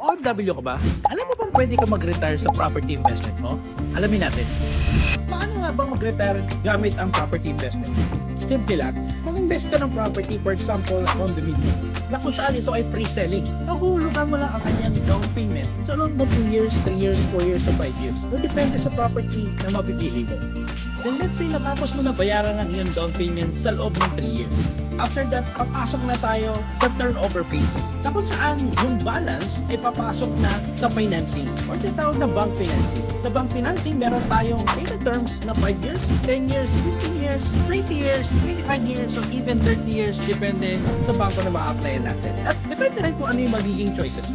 OFW ka ba? Alam mo bang pwede ka mag-retire sa property investment mo? Alamin natin. Paano nga bang mag-retire gamit ang property investment? Simple lang. Mag-invest ka ng property, for example, condominium, na kung saan ito ay pre-selling. Nahuhulugan mo lang ang kanyang down payment sa loob ng 2 years, 3 years, 4 years, o 5 years. So, depende sa property na mapipili mo. Then let's say natapos mo na bayaran ng iyong down payment sa loob ng 3 years. After that, papasok na tayo sa turnover phase, na kung saan yung balance ay papasok na sa financing or tinatawag na bank financing. Sa bank financing, meron tayong payment terms na 5 years, 10 years, 15 years, 20 years, 25 years, or even 30 years, depende sa bangko na ma-applyan natin. At depende rin kung ano yung magiging choices.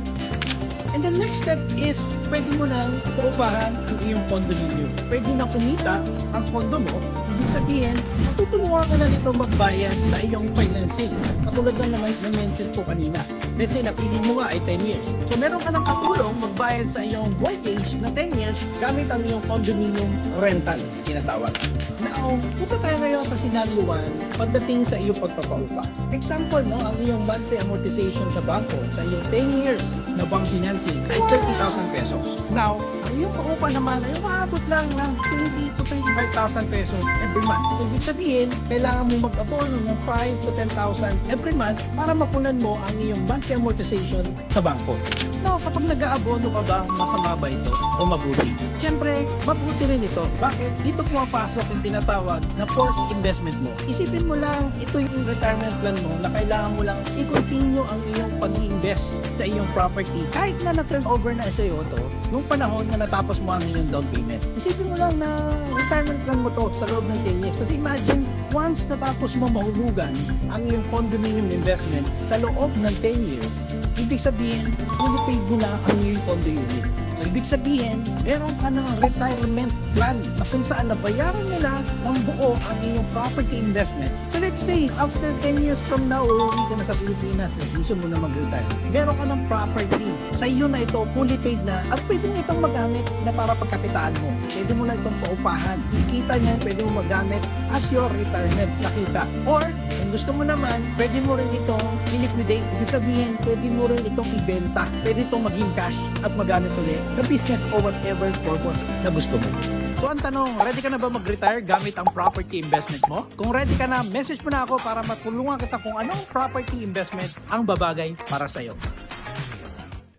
And the next step is, pwede mo nang paupahan ang iyong condominium. Pwede na kumita ang condo mo. Ibig sabihin, tutulungan ka na nito magbayad sa iyong financing. Katulad na naman na-mention ko kanina. Let's say, napili mo nga ay 10 years. So, meron ka ng katulong magbayad sa iyong mortgage na 10 years gamit ang iyong condominium rental, tinatawag. Now, punta tayo ngayon sa scenario 1 pagdating sa iyong pagpapaupa. Example, no, ang iyong monthly amortization sa bangko sa iyong 10 years na bank financing ay 30,000 pesos. Now, ang iyong paupa naman ay umaabot lang ng 20 to 25,000 pesos every month. So, ibig sabihin, kailangan mo mag-abono ng 5 to 10,000 every month para mapunan mo ang iyong monthly amortization sa bangko. Now, kapag nag-aabono ka ba, masama ba ito o mabuti? Siyempre, mabuti rin ito. Bakit? Dito pumapasok yung tinatawag na forced investment mo. Isipin mo lang, ito yung retirement plan mo na kailangan mo lang i-continue ang iyong pag-invest sa iyong property kahit na na-turnover na sa iyo ito nung panahon na natapos mo ang iyong down payment. Isipin mo lang na retirement plan mo to sa loob ng 10 years. Kasi imagine, once natapos mo mahulugan ang iyong condominium investment sa loob ng 10 years, ibig sabihin, fully paid mo na ang iyong condo unit. So, ibig sabihin, meron ka ng retirement plan na kung saan nabayaran nila ng buo ang iyong property investment. So let's say, after 10 years from now, uuwi ka na sa Pilipinas, gusto mo na mag-retire. Meron ka ng property. Sa iyo na ito, fully paid na, at pwede mo itong magamit na para pagkakitaan mo. Pwede mo na itong paupahan. Kita niya, pwede mo magamit as your retirement na kita. Or, kung gusto mo naman, pwede mo rin itong i-liquidate. Ibig sabihin, pwede mo rin itong ibenta. Pwede itong maging cash at magamit ulit na business o whatever purpose na gusto mo. So ang tanong, ready ka na ba mag-retire gamit ang property investment mo? Kung ready ka na, message mo na ako para matulungan kita kung anong property investment ang babagay para sa'yo.